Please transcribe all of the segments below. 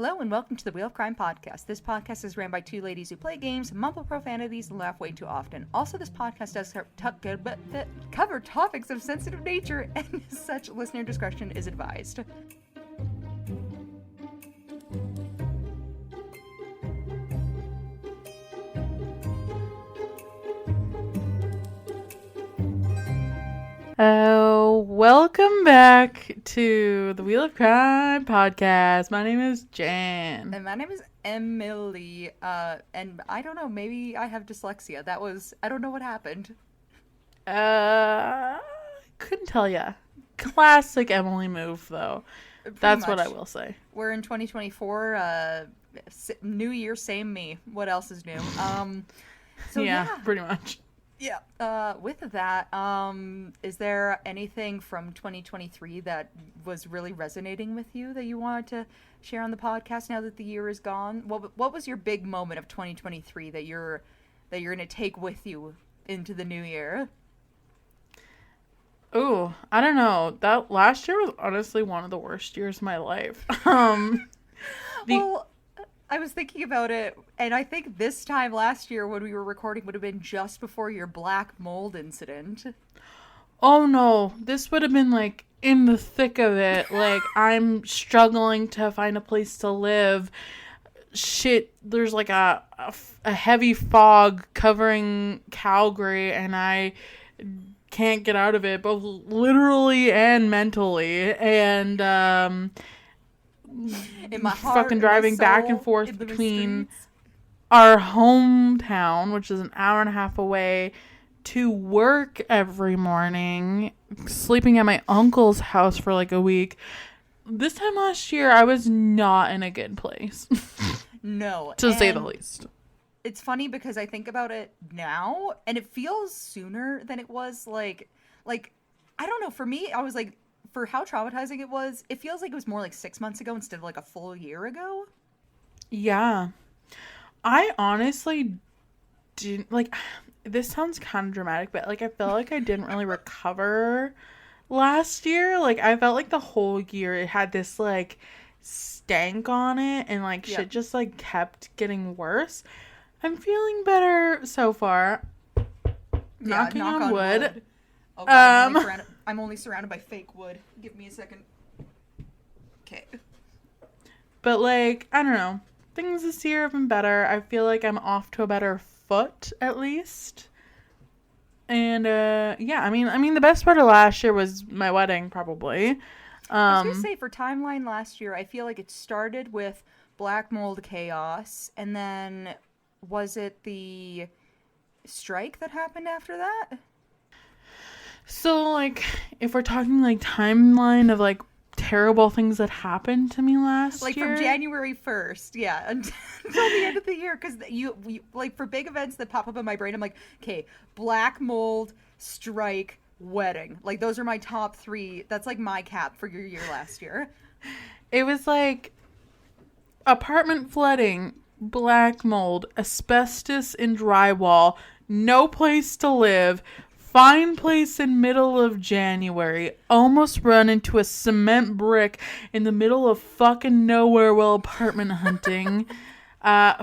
Hello and welcome to the Wheel of Crime podcast. This podcast is ran by two ladies who play games, mumble profanities, and laugh way too often. Also, this podcast does cover topics of sensitive nature, and as such, listener discretion is advised. Welcome back to the Wheel of Crime podcast. My name is Jenn. And my name is Emily. And I don't know, maybe I have dyslexia. I don't know what happened. Couldn't tell ya. Classic Emily move, though. That's what I will say. We're in 2024. New year, same me. What else is new? Yeah, pretty much. Yeah. With that, is there anything from 2023 that was really resonating with you that you wanted to share on the podcast now that the year is gone? What was your big moment of 2023 that you're going to take with you into the new year? Ooh, I don't know. That last year was honestly one of the worst years of my life. Well, I was thinking about it, and I think this time last year when we were recording would have been just before your black mold incident. Oh no, this would have been like in the thick of it. Like, I'm struggling to find a place to live. Shit, there's like a heavy fog covering Calgary, and I can't get out of it, both literally and mentally. And in my heart, fucking driving back and forth between our hometown, which is an hour and a half away, to work every morning, sleeping at my uncle's house for like a week. This time last year, I was not in a good place. No. To say the least. It's funny because I think about it now, and it feels sooner than it was like, I don't know, for me, I was like, for how traumatizing it was, it feels like it was more like 6 months ago instead of like a full year ago. Yeah. I honestly didn't, like, this sounds kind of dramatic, but like I felt like I didn't really recover last year. Like, I felt like the whole year it had this like stank on it, and like shit just like kept getting worse. I'm feeling better so far. Knocking on wood. Oh God, I'm only surrounded by fake wood. Give me a second. Okay. But like, I don't know. Things this year have been better. I feel like I'm off to a better foot, at least. And yeah, I mean the best part of last year was my wedding, probably. I was gonna say, for timeline last year, I feel like it started with black mold chaos, and then was it the strike that happened after that? So, like, if we're talking, like, timeline of, like, terrible things that happened to me last year. Like, from January 1st, yeah, until the end of the year. Because you, like, for big events that pop up in my brain, I'm like, okay, black mold, strike, wedding. Like, those are my top three. That's, like, my cap for your year last year. It was, like, apartment flooding, black mold, asbestos in drywall, no place to live, fine place in middle of January, almost run into a cement brick in the middle of fucking nowhere while apartment hunting,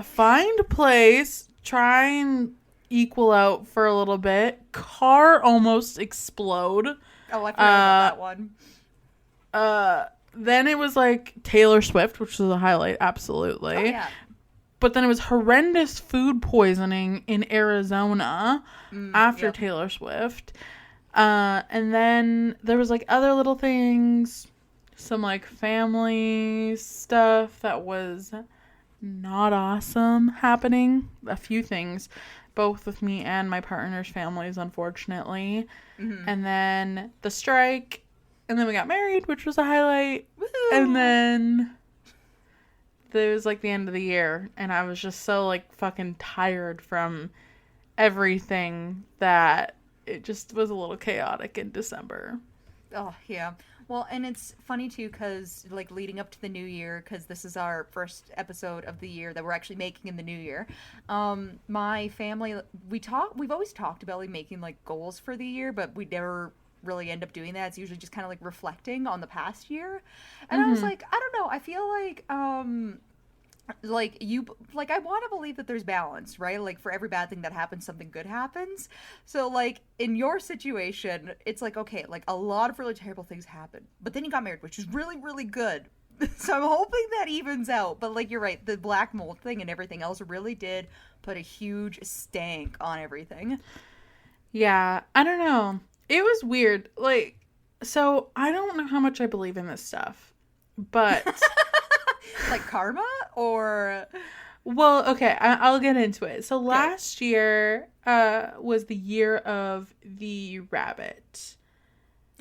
find place, try and equal out for a little bit, car almost explode. Oh, I forgot about that one. Then it was like Taylor Swift, which was a highlight, absolutely. Oh, yeah. But then it was horrendous food poisoning in Arizona after Taylor Swift. And then there was like other little things, some like family stuff that was not awesome happening. A few things, both with me and my partner's families, unfortunately. Mm-hmm. And then the strike. And then we got married, which was a highlight. Woo-hoo! And then it was like the end of the year, and I was just so like fucking tired from everything that it just was a little chaotic in December. Oh, yeah. Well, and it's funny too, because like leading up to the new year, because this is our first episode of the year that we're actually making in the new year. My family, we've always talked about like making like goals for the year, but we never really end up doing that. It's usually just kind of like reflecting on the past year. And I was like, I don't know. I feel like I want to believe that there's balance, right? Like for every bad thing that happens, something good happens. So like in your situation, it's like, okay, like a lot of really terrible things happen, but then you got married, which is really, really good. So I'm hoping that evens out. But like you're right, the black mold thing and everything else really did put a huge stank on everything. Yeah, I don't know. It was weird. Like, so I don't know how much I believe in this stuff, but Like karma or well, okay, I'll get into it. So last year was the year of the rabbit.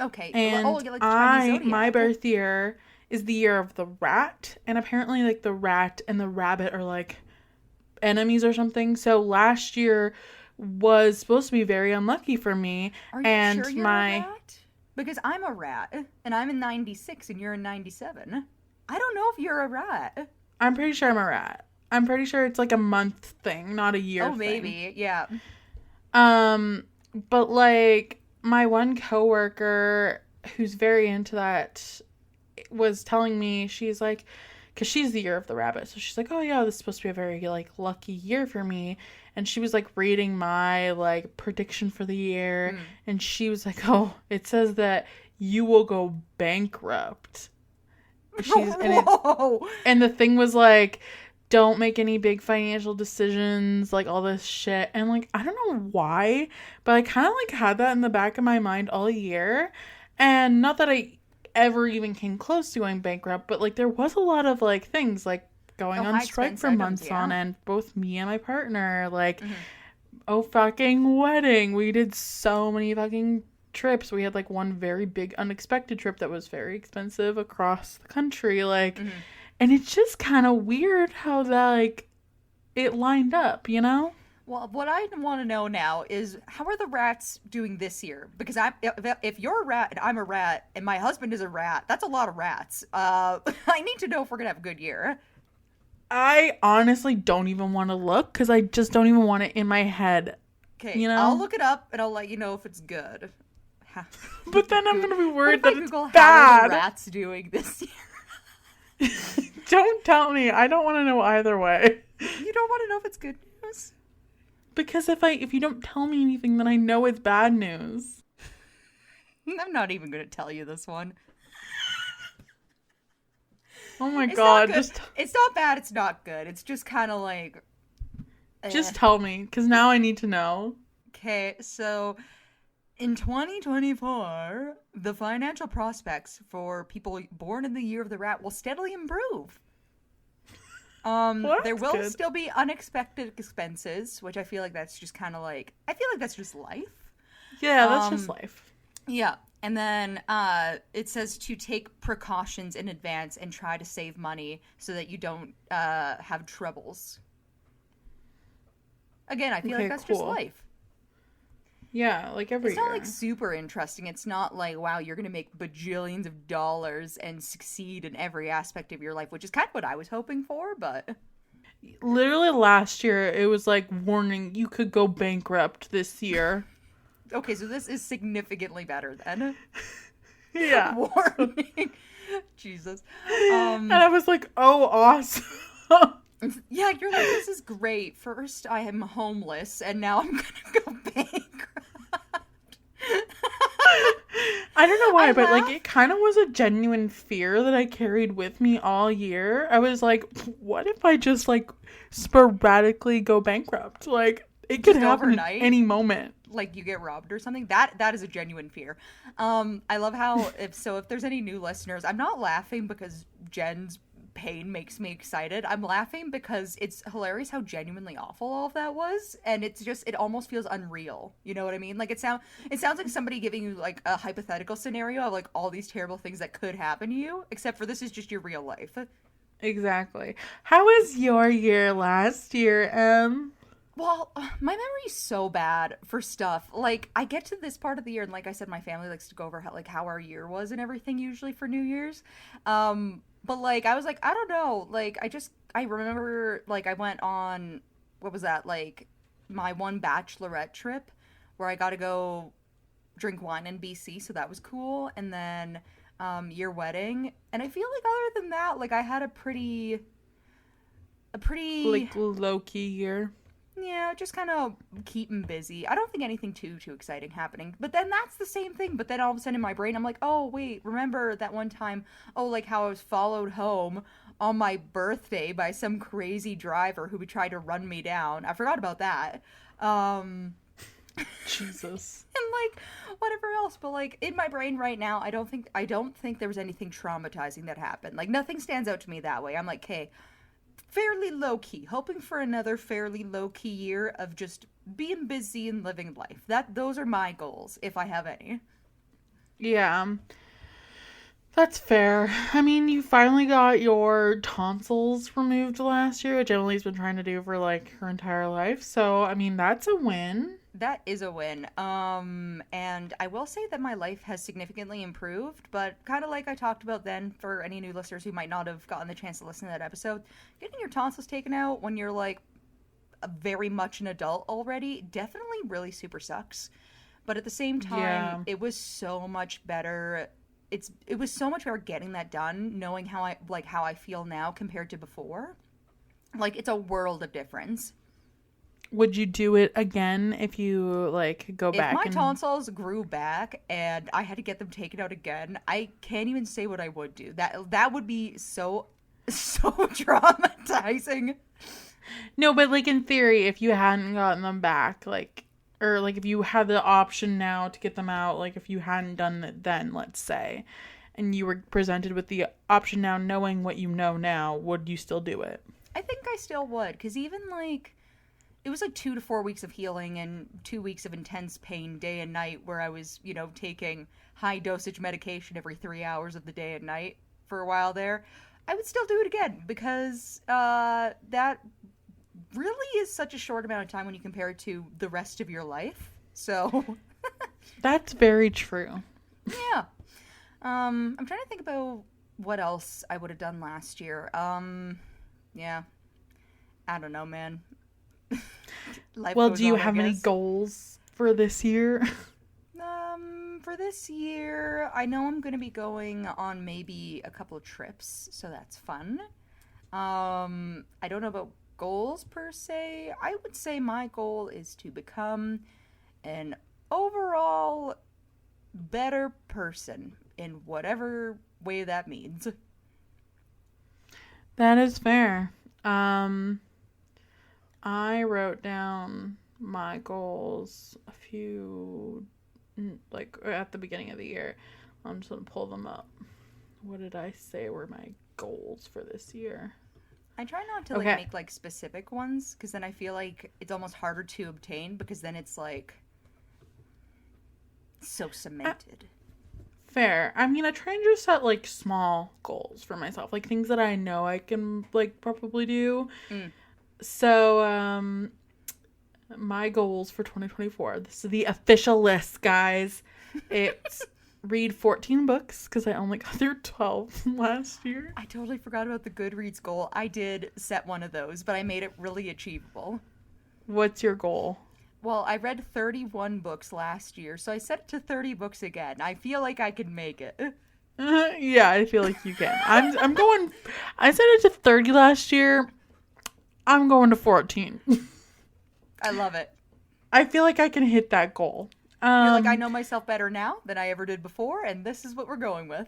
okay. And Oh, yeah, like the Chinese my zodiac. birth year is the year of the rat, and apparently like the rat and the rabbit are like enemies or something. So last year was supposed to be very unlucky for me. Are you And sure you're a rat? Because I'm a rat, and I'm in 96 and you're in 97. I don't know if you're a rat. I'm pretty sure I'm a rat. I'm pretty sure it's like a month thing, not a year Oh, thing. maybe. Yeah. But like my one coworker who's very into that was telling me, she's like, because she's the year of the rabbit, so she's like, oh yeah, this is supposed to be a very like lucky year for me. And she was like reading my like prediction for the year, and she was like, oh, it says that you will go bankrupt. And the thing was like, don't make any big financial decisions, like all this shit. And like, I don't know why, but I kind of like had that in the back of my mind all year. And not that I ever even came close to going bankrupt, but like there was a lot of like things like going on strike for months on end, both me and my partner, like, oh fucking wedding. We did so many fucking trips. We had like one very big unexpected trip that was very expensive across the country, like, and it's just kind of weird how that like it lined up, you know? Well, what I want to know now is how are the rats doing this year? Because if you're a rat and I'm a rat and my husband is a rat, that's a lot of rats. I need to know if we're gonna have a good year. I honestly don't even want to look because I just don't even want it in my head. Okay, you know? I'll look it up and I'll let you know if it's good. But then I'm gonna be worried that it's Google, bad. How are the rats doing this year? Don't tell me. I don't want to know either way. You don't want to know if it's good news? Because if you don't tell me anything, then I know it's bad news. I'm not even going to tell you this one. Oh my god! It's not bad. It's not good. It's just kind of like. Just tell me, because now I need to know. Okay, so in 2024, the financial prospects for people born in the year of the rat will steadily improve. Well, there will good. still be unexpected expenses, which I feel like that's just kind of like, I feel like that's just life. Yeah, that's just life. Yeah. And then it says to take precautions in advance and try to save money so that you don't have troubles. Again, I feel like that's just life. Yeah, like every year. It's not like super interesting. It's not like, wow, you're going to make bajillions of dollars and succeed in every aspect of your life, which is kind of what I was hoping for, but. Literally last year, it was like, warning, you could go bankrupt this year. Okay, so this is significantly better then. Yeah. Warning. Jesus. And I was like, oh, awesome. Yeah, you're like, this is great. First, I am homeless, and now I'm gonna go bankrupt. I don't know why, but like it kind of was a genuine fear that I carried with me all year. I was like, what if I just like sporadically go bankrupt? Like it could happen overnight, at any moment. Like you get robbed or something. That is a genuine fear. I love how if there's any new listeners, I'm not laughing because Jenn's pain makes me excited. I'm laughing because it's hilarious how genuinely awful all of that was, and it almost feels unreal. You know what I mean? Like it sounds like somebody giving you like a hypothetical scenario of like all these terrible things that could happen to you, except for this is just your real life. Exactly. How was your year last year, Well, my memory's so bad for stuff. Like, I get to this part of the year, and like I said, my family likes to go over how our year was and everything usually for New Year's. But like, I was like, I don't know. Like, I remember, like, I went on, what was that? Like, my one bachelorette trip where I got to go drink wine in BC, so that was cool. And then your wedding. And I feel like other than that, like I had a pretty Like low-key year. yeah, just kind of keeping busy. I don't think anything too exciting happening. But then that's the same thing. But then all of a sudden in my brain, I'm like, oh wait, remember that one time? Oh, like how I was followed home on my birthday by some crazy driver who would try to run me down. I forgot about that. Um, Jesus. and like whatever else. But like in my brain right now, I don't think there was anything traumatizing that happened. Like nothing stands out to me that way. I'm like, okay, fairly low key, hoping for another fairly low key year of just being busy and living life. Those are my goals, if I have any. Yeah. That's fair. I mean, you finally got your tonsils removed last year, which Emily's been trying to do for like her entire life. So, I mean, that's a win. That is a win. And I will say that my life has significantly improved, but kind of like I talked about then, for any new listeners who might not have gotten the chance to listen to that episode, getting your tonsils taken out when you're like very much an adult already definitely really super sucks. But at the same time, Yeah. it was so much better. It was so much better getting that done, knowing how I feel now compared to before. Like it's a world of difference. Would you do it again if you like go If back my and tonsils grew back and I had to get them taken out again, I can't even say what I would do. That would be so so traumatizing. No, but like in theory, if you hadn't gotten them back, like or like if you had the option now to get them out, like if you hadn't done it then, let's say, and you were presented with the option now knowing what you know now, would you still do it? I think I still would, because even like it was like 2 to 4 weeks of healing and 2 weeks of intense pain day and night where I was, taking high dosage medication every 3 hours of the day and night for a while there. I would still do it again because that really is such a short amount of time when you compare it to the rest of your life. So, That's very true. yeah. I'm trying to think about what else I would have done last year. Yeah. I don't know, man. Life Well, goes do you on, I have any guess. goals for this year? For this year, I know I'm going to be going on maybe a couple of trips, so that's fun. I don't know about goals per se. I would say my goal is to become an overall better person in whatever way that means. That is fair. I wrote down my goals a few, like at the beginning of the year. I'm just gonna pull them up. What did I say were my goals for this year? I try not to Okay. make like specific ones because then I feel like it's almost harder to obtain because then it's like so cemented. Fair. I mean, I try and just set like small goals for myself, like things that I know I can like probably do. Mm. So, my goals for 2024. This is the official list, guys. It's read 14 books because I only got through 12 last year. I totally forgot about the Goodreads goal. I did set one of those, but I made it really achievable. What's your goal? Well, I read 31 books last year, so I set it to 30 books again. I feel like I can make it. Yeah, I feel like you can. I'm going. I set it to 30 last year. I'm going to 14. I love it. I feel like I can hit that goal. You're like, I know myself better now than I ever did before, and this is what we're going with.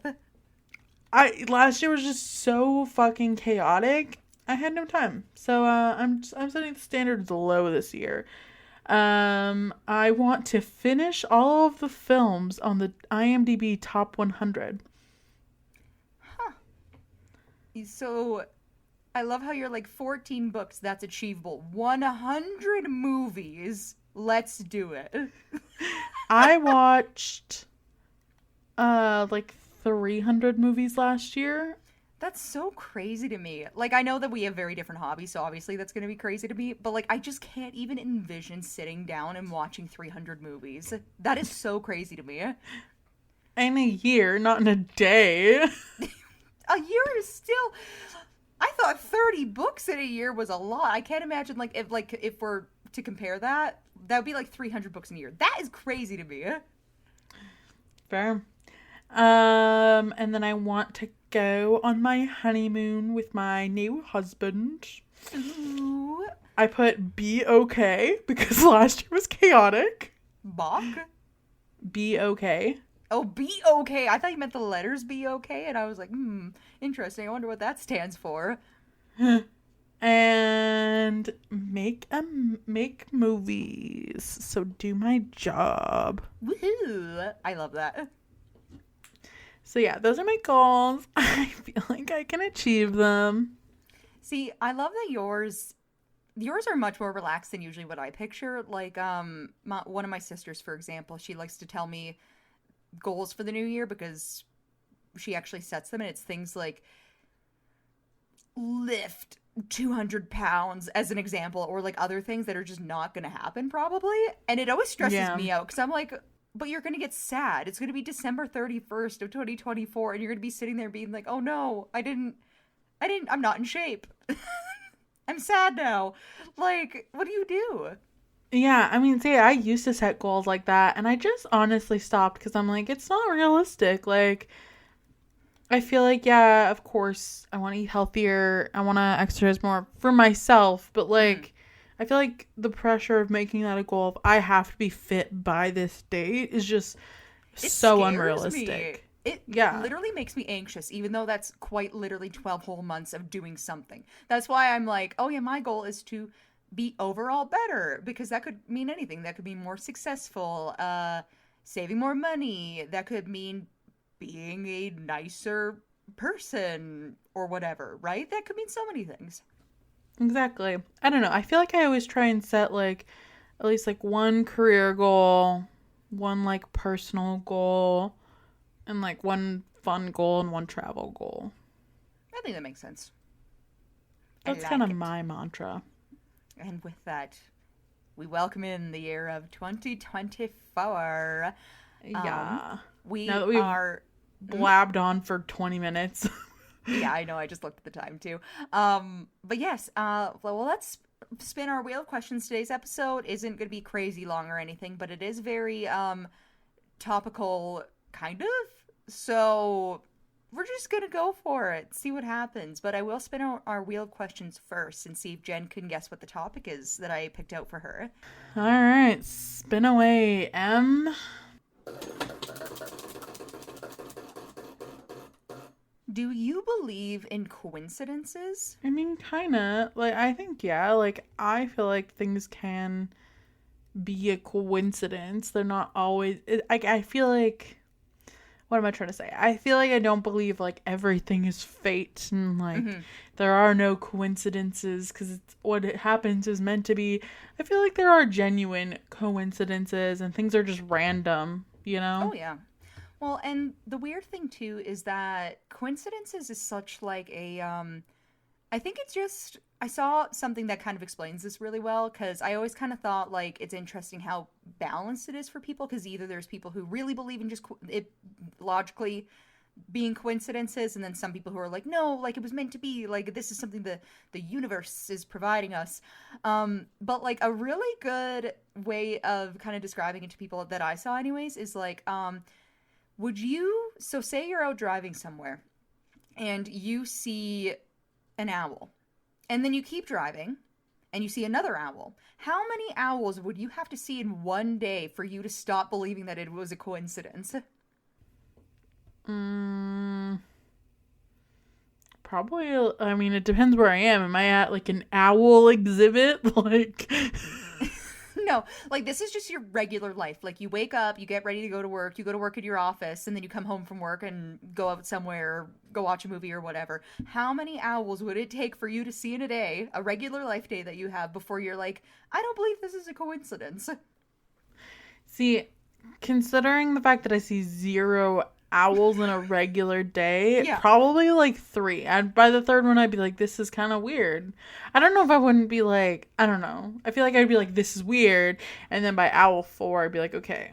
Last year was just so fucking chaotic. I had no time, so I'm setting the standards low this year. I want to finish all of the films on the IMDb top 100. So, I love how you're like 14 books, that's achievable. 100 movies, let's do it. I watched like 300 movies last year. That's so crazy to me. Like, I know that we have very different hobbies, so obviously that's going to be crazy to me, but like, I just can't even envision sitting down and watching 300 movies. That is so crazy to me. In a year, not in a day. A year is still. I thought 30 books in a year was a lot. I can't imagine if we're to compare that, that would be like 300 books in a year. That is crazy to me. Fair. And then I want to go on my honeymoon with my new husband. Ooh. I put be okay because last year was chaotic. Bach? Be okay. Oh, be okay. I thought you meant the letters be okay, and I was like, interesting. I wonder what that stands for. And make movies. So do my job. Woohoo! I love that. So yeah, those are my goals. I feel like I can achieve them. See, I love that yours are much more relaxed than usually what I picture. Like, one of my sisters, for example, she likes to tell me goals for the new year because she actually sets them, and it's things like lift 200 pounds as an example, or like other things that are just not going to happen probably. And it always stresses me out because I'm like, but you're going to get sad. It's going to be December 31st of 2024, and you're going to be sitting there being like, oh no, I'm not in shape. I'm sad now. Like, what do you do? Yeah, I mean, see, I used to set goals like that, and I just honestly stopped because I'm like, it's not realistic. Like, I feel like, yeah, of course, I want to eat healthier. I want to exercise more for myself, but like, I feel like the pressure of making that a goal of I have to be fit by this date is just so unrealistic. It literally makes me anxious, even though that's quite literally 12 whole months of doing something. That's why I'm like, oh yeah, my goal is to be overall better, because that could mean anything. That could mean more successful, saving more money. That could mean being a nicer person or whatever, right? That could mean so many things. Exactly. I don't know. I feel like I always try and set like at least like one career goal, one like personal goal, and like one fun goal and one travel goal. I think that makes sense. That's kind of my mantra. And with that, we welcome in the year of 2024. Yeah. We now that we've are blabbed on for 20 minutes. Yeah, I know. I just looked at the time too. But yes, well, let's spin our wheel of questions. Today's episode isn't going to be crazy long or anything, but it is very topical, kind of. So we're just going to go for it, see what happens. But I will spin our wheel of questions first and see if Jen can guess what the topic is that I picked out for her. All right, spin away, M. Do you believe in coincidences? I mean, kind of. Like, I think, yeah. Like, I feel like things can be a coincidence. They're not always... I feel like... What am I trying to say? I feel like I don't believe, like, everything is fate and, like, there are no coincidences because what it happens is meant to be. I feel like there are genuine coincidences and things are just random, you know? Oh, yeah. Well, and the weird thing, too, is that coincidences is such, like, a, I think it's just, I saw something that kind of explains this really well, because I always kind of thought, like, it's interesting how balanced it is for people, because either there's people who really believe in just it logically being coincidences, and then some people who are like, no, like, it was meant to be, like, this is something the universe is providing us. But, like, a really good way of kind of describing it to people that I saw anyways is, like, so say you're out driving somewhere and you see an owl and then you keep driving and you see another owl. How many owls would you have to see in one day for you to stop believing that it was a coincidence? Probably, I mean, it depends where I am. Am I at like an owl exhibit? Like... No, like this is just your regular life. Like you wake up, you get ready to go to work, you go to work at your office, and then you come home from work and go out somewhere, go watch a movie or whatever. How many owls would it take for you to see in a day, a regular life day that you have, before you're like, I don't believe this is a coincidence? See, considering the fact that I see 0 owls in a regular day, probably like 3. And by the third one, I'd be like, this is kind of weird. I don't know if I wouldn't be like, I don't know. I feel like I'd be like, this is weird. And then by owl 4, I'd be like, okay,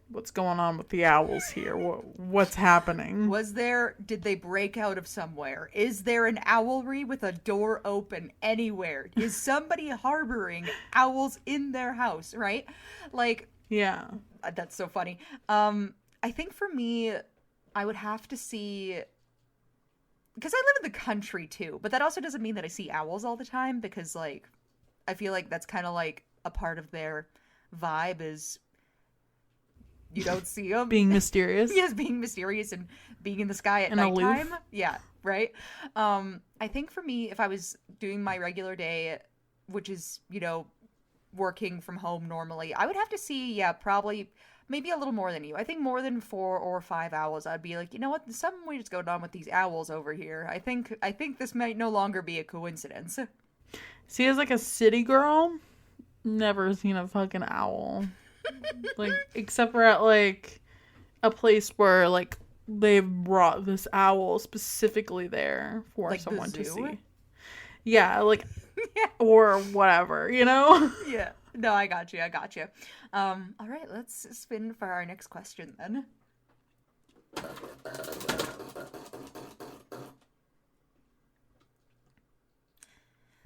what's going on with the owls here? What's happening? Did they break out of somewhere? Is there an owlry with a door open anywhere? Is somebody harboring owls in their house, right? Like, yeah. That's so funny. I think for me, I would have to see, because I live in the country too, but that also doesn't mean that I see owls all the time, because like I feel like that's kind of like a part of their vibe is you don't see them Being mysterious. yes, being mysterious and being in the sky at And nighttime. aloof. Yeah, right. I think for me, if I was doing my regular day, which is, working from home normally, I would have to see, yeah, probably maybe a little more than you. I think more than 4 or 5 owls. I'd be like, you know what? There's something we just going on with these owls over here. I think this might no longer be a coincidence. See, as like a city girl, never seen a fucking owl. Like, except for at like a place where like they've brought this owl specifically there for Like the someone to zoo? see. Yeah, like Yeah. or whatever, Yeah. No, I got you. I got you. All right, let's spin for our next question then.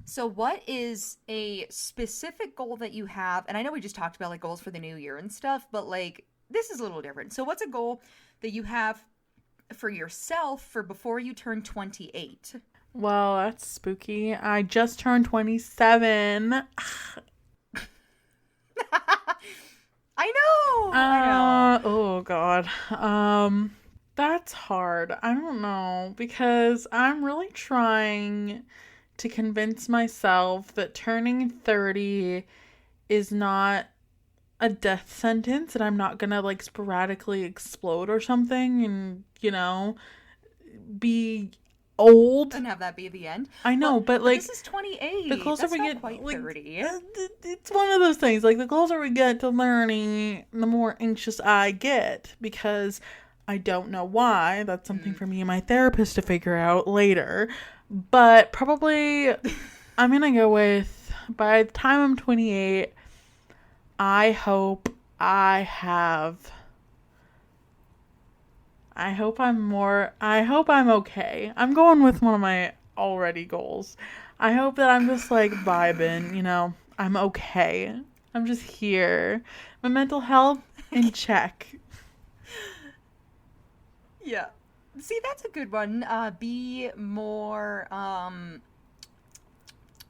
So, what is a specific goal that you have? And I know we just talked about like goals for the new year and stuff, but like this is a little different. So, what's a goal that you have for yourself for before you turn 28? Well, that's spooky. I just turned 27. I know. Oh god. That's hard. I don't know, because I'm really trying to convince myself that turning 30 is not a death sentence, and I'm not gonna like sporadically explode or something and, be old. And have that be the end. I know, but like this is 28. the closer That's we not get, quite like, 30. it's one of those things. Like, the closer we get to learning, the more anxious I get, because I don't know why. That's something for me and my therapist to figure out later. But probably, I'm gonna go with, by the time I'm 28, I hope I'm okay. I'm going with one of my already goals. I hope that I'm just like vibing, I'm okay. I'm just here. My mental health in check. Yeah. See, that's a good one. Be more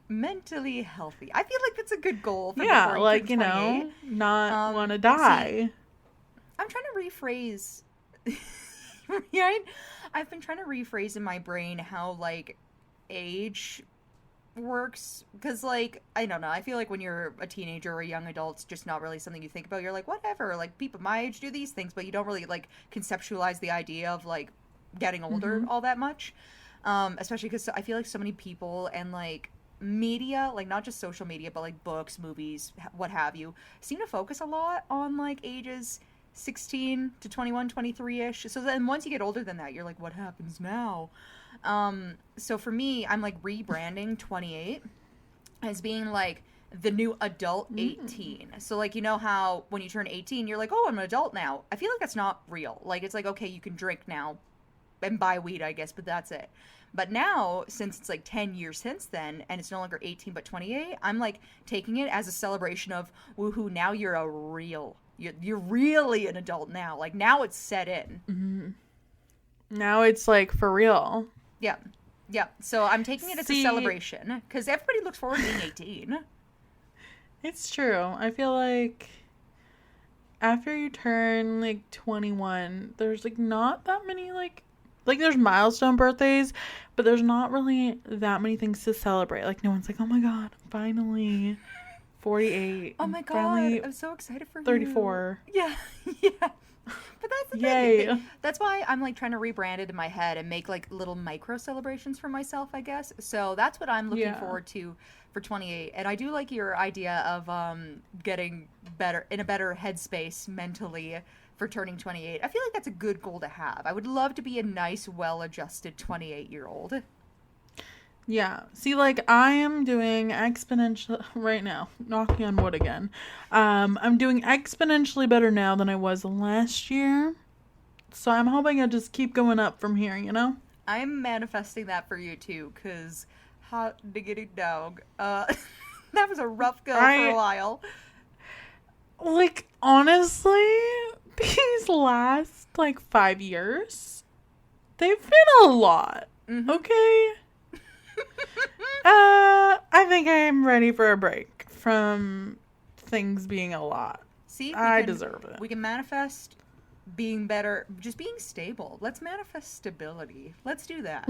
mentally healthy. I feel like that's a good goal for Yeah, before you like, turn 28. not want to die. I'm trying to rephrase. Right? I've been trying to rephrase in my brain how like age works, because like I don't know, I feel like when you're a teenager or a young adult, it's just not really something you think about. You're like, whatever, like people my age do these things, but you don't really like conceptualize the idea of like getting older all that much, especially because I feel like so many people and like media, like not just social media but like books, movies, what have you, seem to focus a lot on like ages 16 to 21, 23-ish. So then once you get older than that, you're like, what happens now? So for me, I'm like rebranding 28 as being like the new adult 18. So like, you know how when you turn 18, you're like, oh, I'm an adult now. I feel like that's not real. Like, it's like, okay, you can drink now and buy weed, I guess, but that's it. But now, since it's like 10 years since then, and it's no longer 18 but 28, I'm like taking it as a celebration of, woohoo, now you're a real, you're really an adult now. Like, now it's set in. Mm-hmm. Now it's like for real. Yeah. Yeah. So I'm taking it as a celebration, because everybody looks forward to being 18. It's true. I feel like after you turn like 21, there's like not that many like there's milestone birthdays, but there's not really that many things to celebrate. Like, no one's like, oh my god, finally 48. Oh my god, finally I'm so excited for 34. you. Yeah. Yeah. But that's the Yay. thing. That's why I'm like trying to rebrand it in my head and make like little micro celebrations for myself, I guess. So that's what I'm looking forward to for 28. And I do like your idea of getting better, in a better headspace mentally for turning 28. I feel like that's a good goal to have. I would love to be a nice, well-adjusted 28-year-old. Yeah. See, like, I am doing exponential right now, knocking on wood again. I'm doing exponentially better now than I was last year. So I'm hoping I just keep going up from here, I'm manifesting that for you too, because hot diggity dog. That was a rough go for a while. Like, honestly, these last, like, 5 years, they've been a lot. Mm-hmm. Okay? I think I'm ready for a break from things being a lot. See, I deserve it. We can manifest being better, just being stable. Let's manifest stability. Let's do that.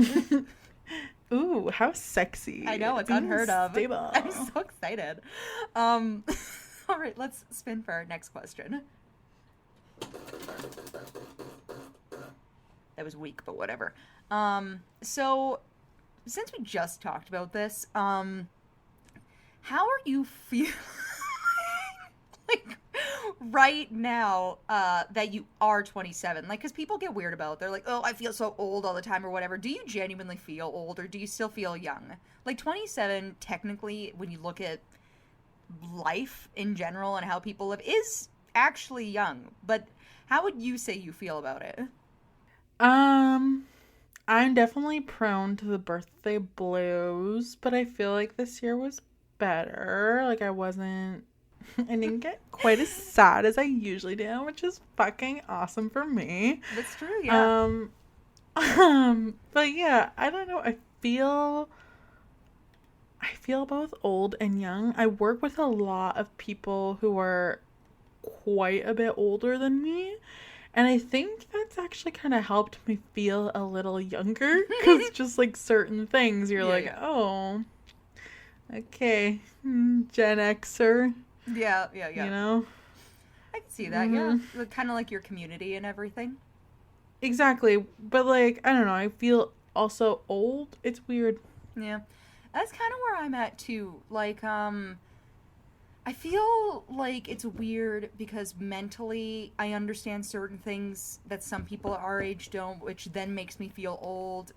Ooh, how sexy. I know, it's Being unheard of. stable. I'm so excited. All right, let's spin for our next question. That was weak, but whatever. So since we just talked about this, how are you feeling like right now that you are 27? Like, because people get weird about it. They're like, oh, I feel so old all the time or whatever. Do you genuinely feel old, or do you still feel young? Like, 27, technically, when you look at life in general and how people live, is actually young. But how would you say you feel about it? I'm definitely prone to the birthday blues, but I feel like this year was better. Like, I didn't get quite as sad as I usually do, which is fucking awesome for me. That's true, yeah. But yeah, I don't know. I feel both old and young. I work with a lot of people who are quite a bit older than me. And I think that's actually kind of helped me feel a little younger. Because just like certain things, you're oh, okay, Gen Xer. Yeah. You know? I can see that, yeah. Kind of like your community and everything. Exactly. But like, I don't know, I feel also old. It's weird. Yeah. That's kind of where I'm at too. Like, I feel like it's weird because mentally I understand certain things that some people our age don't, which then makes me feel old.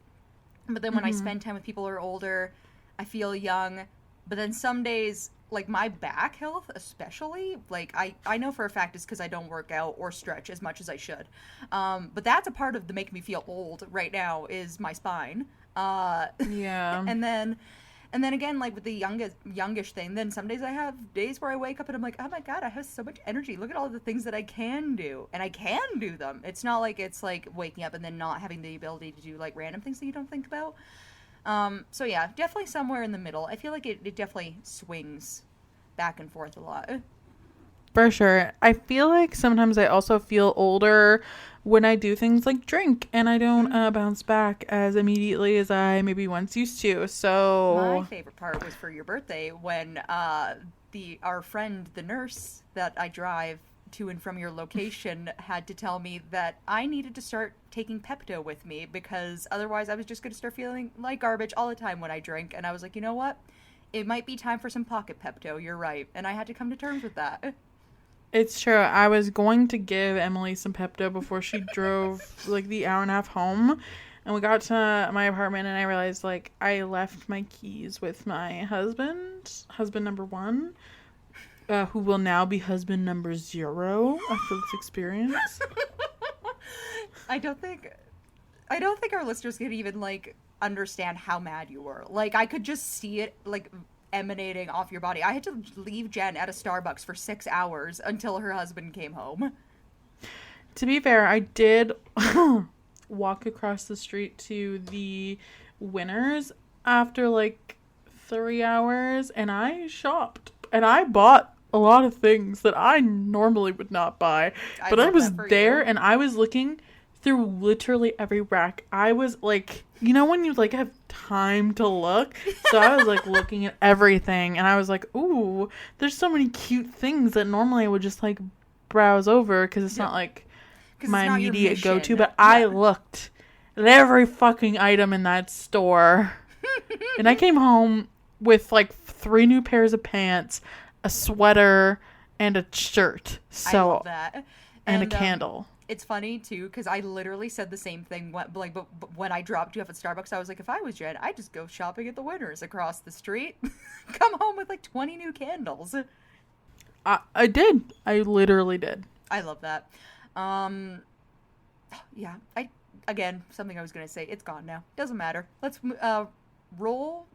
But then when I spend time with people who are older, I feel young. But then some days, like my back health especially, like I know for a fact it's because I don't work out or stretch as much as I should. But that's a part of the making me feel old right now is my spine. Yeah. And then again, like with the youngish thing, then some days I have days where I wake up and I'm like, oh my God, I have so much energy. Look at all the things that I can do. And I can do them. It's not like it's like waking up and then not having the ability to do like random things that you don't think about. So yeah, definitely somewhere in the middle. I feel like it definitely swings back and forth a lot. For sure. I feel like sometimes I also feel older when I do things like drink and I don't bounce back as immediately as I maybe once used to. So my favorite part was for your birthday when our friend, the nurse that I drive to and from your location, had to tell me that I needed to start taking Pepto with me because otherwise I was just going to start feeling like garbage all the time when I drink. And I was like, you know what? It might be time for some pocket Pepto. You're right. And I had to come to terms with that. it's true. I was going to give Emily some Pepto before she drove like the hour and a half home. And we got to my apartment and I realized like I left my keys with my husband number 1, who will now be husband number 0 after this experience. I don't think our listeners could even like understand how mad you were. Like I could just see it like emanating off your body. I had to leave Jen at a Starbucks for 6 hours until her husband came home. To be fair, I did walk across the street to the Winners after like 3 hours and I shopped and I bought a lot of things that I normally would not buy, but I was there and I was looking through literally every rack. I was like, you know when you like have time to look? So I was like looking at everything and I was like, ooh, there's so many cute things that normally I would just like browse over because it's not like my immediate go-to, but I looked at every fucking item in that store. And I came home with like 3 new pairs of pants, a sweater, and a shirt. So, I love that. And a candle. It's funny too because I literally said the same thing. But when I dropped you off at Starbucks, I was like, if I was Jen, I'd just go shopping at the Winners across the street, come home with like 20 new candles. I did. I literally did. I love that. Yeah. Again, something I was gonna say. It's gone now. Doesn't matter. Let's roll,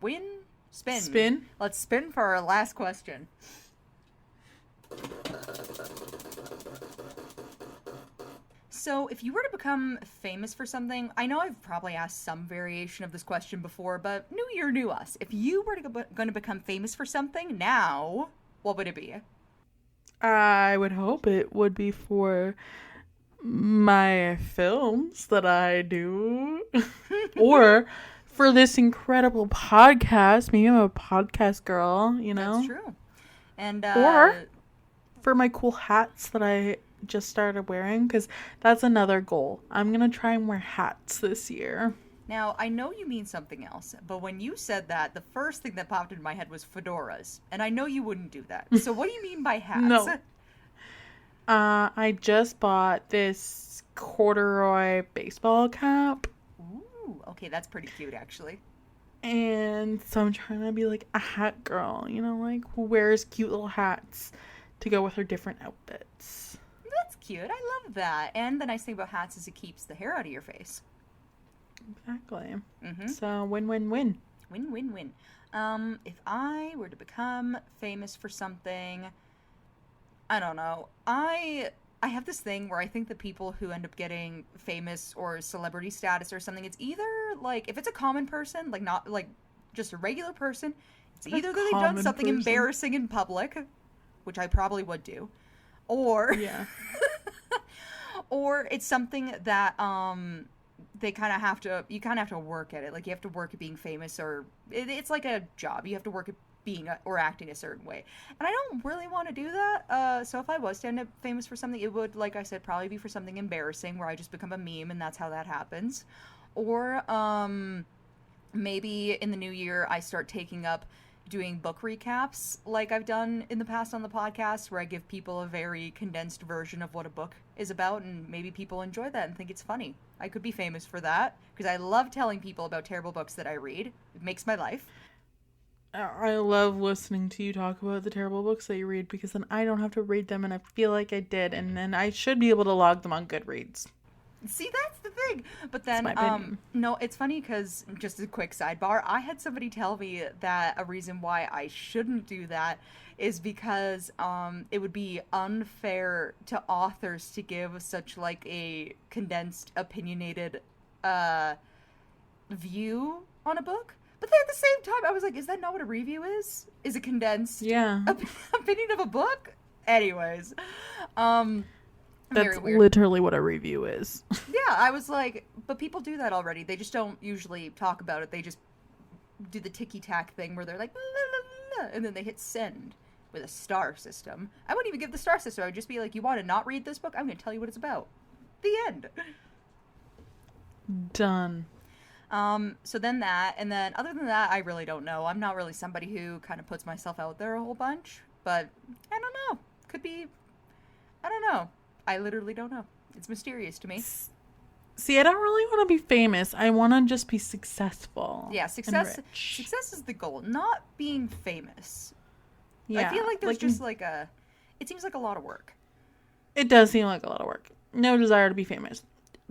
win, spin. Spin. Let's spin for our last question. So, if you were to become famous for something, I know I've probably asked some variation of this question before, but new year, new us. If you were going to become famous for something now, what would it be? I would hope it would be for my films that I do. Or for this incredible podcast. Maybe I'm a podcast girl, you know? That's true. And, Or for my cool hats that I just started wearing, because that's another goal. I'm going to try and wear hats this year. now, I know you mean something else, but when you said that, the first thing that popped into my head was fedoras. And I know you wouldn't do that. So what do you mean by hats? No. I just bought this corduroy baseball cap. Ooh, okay, that's pretty cute, actually. And so I'm trying to be like a hat girl, you know, like who wears cute little hats to go with her different outfits. That's cute. I love that. And the nice thing about hats is it keeps the hair out of your face. Exactly. Mm-hmm. So win-win-win. Win-win-win. If I were to become famous for something, I don't know. I have this thing where I think the people who end up getting famous or celebrity status or something, it's either like if it's a common person, like not like just a regular person, it's either that they've done something embarrassing in public, which I probably would do, or Yeah. or it's something that they kind of have to you kind of have to work at it. Like you have to work at being famous, or it's like a job. You have to work at being or acting a certain way, and I don't really want to do that. So if I was to end up famous for something, it would, like I said, probably be for something embarrassing where I just become a meme, and that's how that happens. Or maybe in the new year I start taking up doing book recaps like I've done in the past on the podcast, where I give people a very condensed version of what a book is about, and maybe people enjoy that and think it's funny. I could be famous for that because I love telling people about terrible books that I read. It makes my life. I love listening to you talk about the terrible books that you read, because then I don't have to read them and I feel like I did, and then I should be able to log them on Goodreads. See, that's the thing. But then, That's my opinion. no, it's funny because, just a quick sidebar, I had somebody tell me that a reason why I shouldn't do that is because it would be unfair to authors to give such like a condensed, opinionated view on a book. But then at the same time, I was like, is that not what a review is? Is a condensed Yeah. opinion of a book? Anyways, That's very weird. literally what a review is. Yeah, I was like, but people do that already. They just don't usually talk about it. They just do the ticky-tack thing where they're like, la, la, la, la, and then they hit send with a star system. I wouldn't even give the star system. I would just be like, you want to not read this book? I'm going to tell you what it's about. The end. Done. So then that, and then other than that, I really don't know. I'm not really somebody who kind of puts myself out there a whole bunch, but I don't know. Could be, I don't know. I literally don't know. It's mysterious to me. See, I don't really want to be famous. I want to just be successful. Yeah, and success rich. success is the goal, not being famous. Yeah. I feel like there's just like it seems like a lot of work. It does seem like a lot of work. No desire to be famous.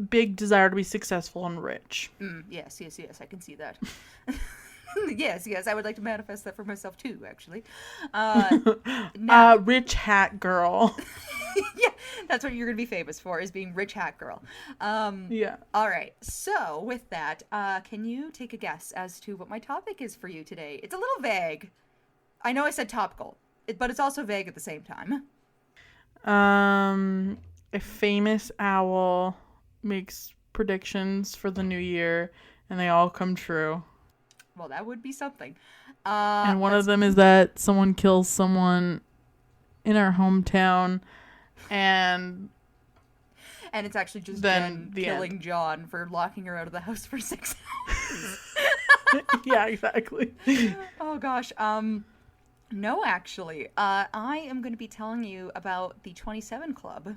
Big desire to be successful and rich. Yes, I can see that. yes, I would like to manifest that for myself too, actually. Now, Rich hat girl. yeah, that's what you're going to be famous for, is being rich hat girl. Yeah. All right, so with that, can you take a guess as to what my topic is for you today? It's a little vague. I know I said topical, but it's also vague at the same time. A famous owl makes predictions for the new year, and they all come true. Well, that would be something. And one of them is that someone kills someone in our hometown, and it's actually just then Jenn killing John for locking her out of the house for 6 hours. yeah, exactly. Oh gosh. No, actually, I am going to be telling you about the 27 Club.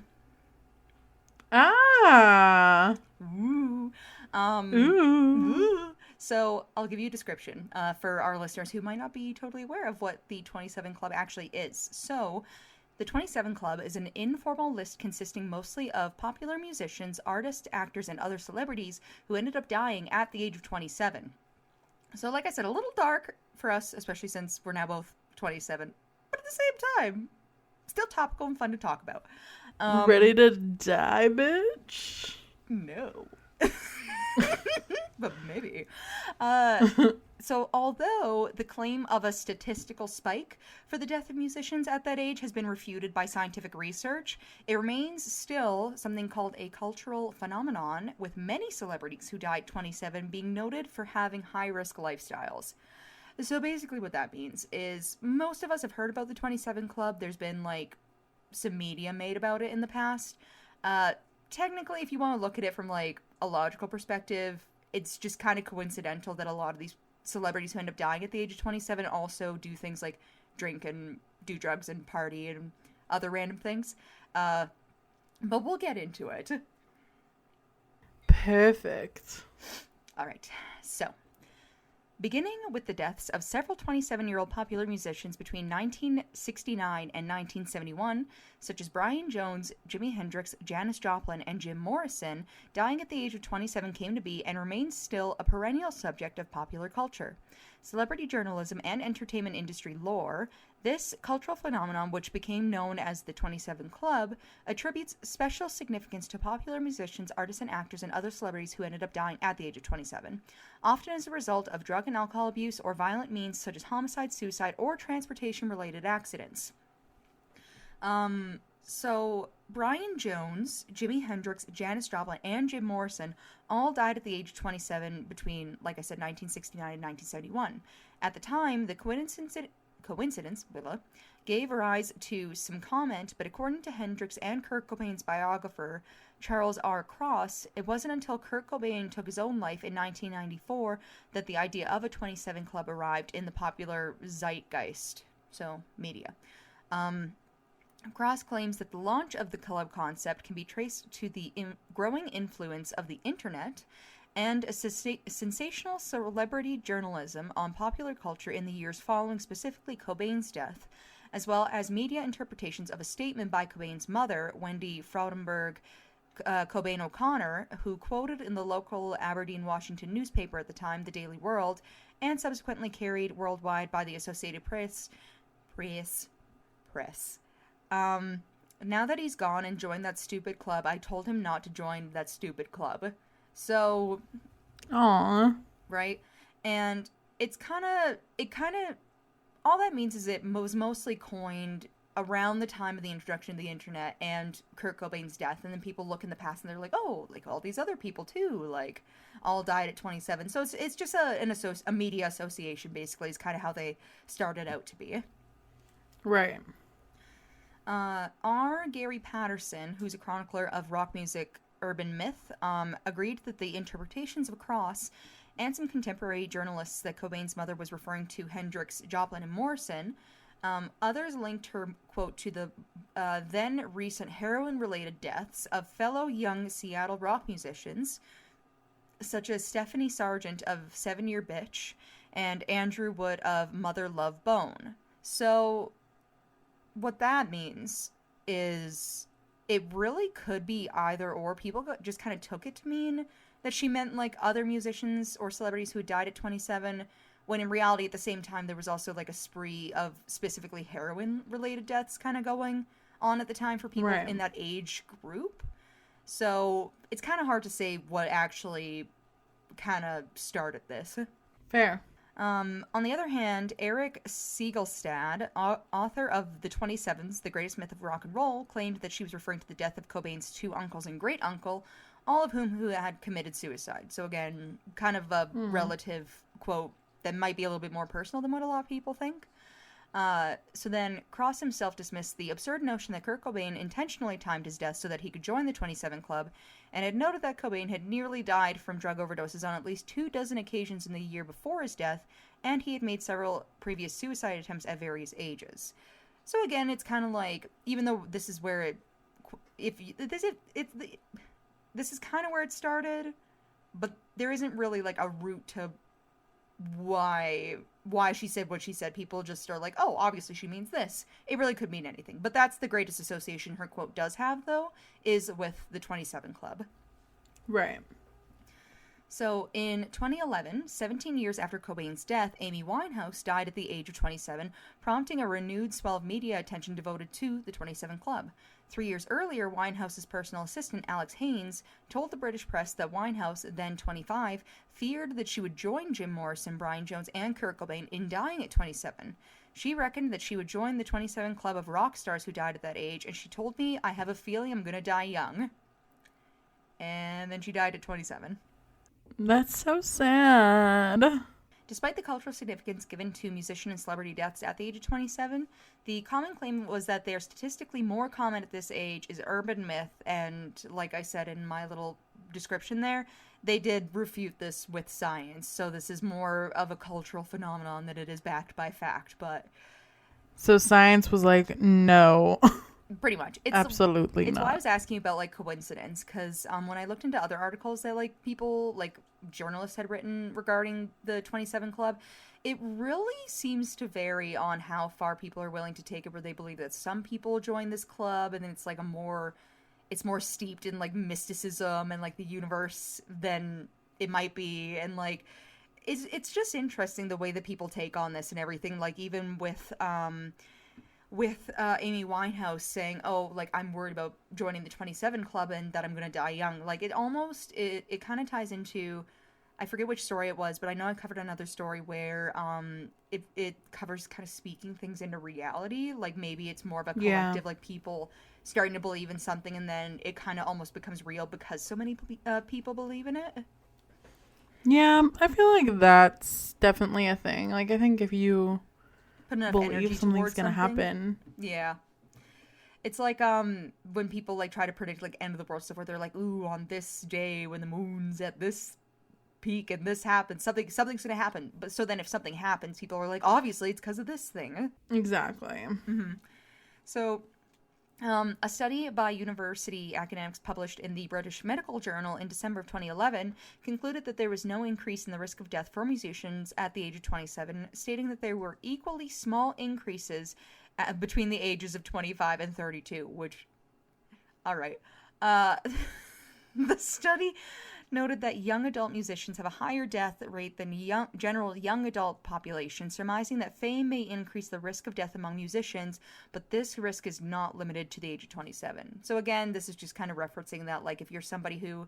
Ah. Ooh. Ooh. So I'll give you a description for our listeners who might not be totally aware of what the 27 Club actually is. So the 27 Club is an informal list consisting mostly of popular musicians, artists, actors, and other celebrities who ended up dying at the age of 27. So like I said, a little dark for us, especially since we're now both 27, but at the same time, still topical and fun to talk about. Ready to die, bitch? No. But maybe. So although the claim of a statistical spike for the death of musicians at that age has been refuted by scientific research, it remains still something called a cultural phenomenon, with many celebrities who died 27 being noted for having high-risk lifestyles. So basically what that means is most of us have heard about the 27 Club. There's been, like, some media made about it in the past. Technically, if you want to look at it from, like, a logical perspective, it's just kind of coincidental that a lot of these celebrities who end up dying at the age of 27 also do things like drink and do drugs and party and other random things. But we'll get into it. Perfect. All right. So, beginning with the deaths of several 27-year-old popular musicians between 1969 and 1971, such as Brian Jones, Jimi Hendrix, Janis Joplin, and Jim Morrison, dying at the age of 27 came to be and remains still a perennial subject of popular culture. Celebrity journalism and entertainment industry lore, this cultural phenomenon, which became known as the 27 Club, attributes special significance to popular musicians, artists, and actors and other celebrities who ended up dying at the age of 27, often as a result of drug and alcohol abuse or violent means such as homicide, suicide, or transportation-related accidents. So Brian Jones, Jimi Hendrix, Janis Joplin, and Jim Morrison all died at the age of 27 between, like I said, 1969 and 1971. At the time, the coincidence gave rise to some comment, but according to Hendrix and Kurt Cobain's biographer, Charles R. Cross, it wasn't until Kurt Cobain took his own life in 1994 that the idea of a 27 Club arrived in the popular zeitgeist, so media. Cross claims that the launch of the club concept can be traced to the growing influence of the internet and a sensational celebrity journalism on popular culture in the years following specifically Cobain's death, as well as media interpretations of a statement by Cobain's mother, Wendy Fraudenberg Cobain O'Connor, who quoted in the local Aberdeen, Washington newspaper at the time, the Daily World, and subsequently carried worldwide by the Associated Press. Now that he's gone and joined that stupid club, I told him not to join that stupid club. So, Aww. Right? And it kind of, all that means is it was mostly coined around the time of the introduction of the internet and Kurt Cobain's death, and then people look in the past and they're like, oh, like all these other people too, like, all died at 27. So it's just a media association, basically, is kind of how they started out to be. Right. R. Gary Patterson, who's a chronicler of rock music urban myth, agreed that the interpretations of Cross and some contemporary journalists that Cobain's mother was referring to Hendrix, Joplin, and Morrison. Others linked her, quote, to the then recent heroin-related deaths of fellow young Seattle rock musicians, such as Stephanie Sargent of 7 Year Bitch and Andrew Wood of Mother Love Bone. So what that means is it really could be either or. People just kind of took it to mean that she meant like other musicians or celebrities who had died at 27, when in reality at the same time there was also like a spree of specifically heroin related deaths kind of going on at the time for people in that age group. So it's kind of hard to say what actually kind of started this. Fair. On the other hand, Eric Siegelstad, author of The 27s, The Greatest Myth of Rock and Roll, claimed that she was referring to the death of Cobain's two uncles and great-uncle, all of who had committed suicide. So again, kind of a relative quote that might be a little bit more personal than what a lot of people think. So then Cross himself dismissed the absurd notion that Kurt Cobain intentionally timed his death so that he could join the 27 Club, and had noted that Cobain had nearly died from drug overdoses on at least 24 occasions in the year before his death, and he had made several previous suicide attempts at various ages. So again, it's kind of like, even though this is where this is kind of where it started, but there isn't really like a route to why she said what she said. People just are like, oh, obviously she means this. It really could mean anything. But that's the greatest association her quote does have, though, is with the 27 Club. Right. So in 2011, 17 years after Cobain's death, Amy Winehouse died at the age of 27, prompting a renewed swell of media attention devoted to the 27 Club. 3 years earlier, Winehouse's personal assistant, Alex Haynes, told the British press that Winehouse, then 25, feared that she would join Jim Morrison, Brian Jones, and Kurt Cobain in dying at 27. She reckoned that she would join the 27 Club of rock stars who died at that age, and she told me, "I have a feeling I'm gonna die young." And then she died at 27. That's so sad. Despite the cultural significance given to musician and celebrity deaths at the age of 27, the common claim was that they are statistically more common at this age is urban myth, and like I said in my little description there, they did refute this with science, so this is more of a cultural phenomenon than it is backed by fact, but... So science was like, no. Pretty much. Absolutely it's not. why I was asking about, like, coincidence, because when I looked into other articles that, like, people, like, journalists had written regarding the 27 Club, it really seems to vary on how far people are willing to take it, where they believe that some people join this club, and then it's, like, it's more steeped in, like, mysticism and, like, the universe than it might be, and, like, it's just interesting the way that people take on this and everything, like, even with Amy Winehouse saying, "Oh, like, I'm worried about joining the 27 Club and that I'm going to die young." Like, it kind of ties into, I forget which story it was, but I know I covered another story where it covers kind of speaking things into reality. Like, maybe it's more of a collective, like, people starting to believe in something, and then it kind of almost becomes real because so many people believe in it. Yeah, I feel like that's definitely a thing. Like, I think if you Put enough believe energy something's towards gonna something. happen. Yeah. It's like when people, like, try to predict, like, end of the world stuff, where they're like, "Ooh, on this day when the moon's at this peak and this happens, something's gonna happen." But so then if something happens, people are like, "Obviously it's because of this thing." Exactly. So a study by university academics published in the British Medical Journal in December of 2011 concluded that there was no increase in the risk of death for musicians at the age of 27, stating that there were equally small increases between the ages of 25 and 32, which, all right. The study noted that young adult musicians have a higher death rate than general young adult population, surmising that fame may increase the risk of death among musicians, but this risk is not limited to the age of 27. So again, this is just kind of referencing that, like, if you're somebody who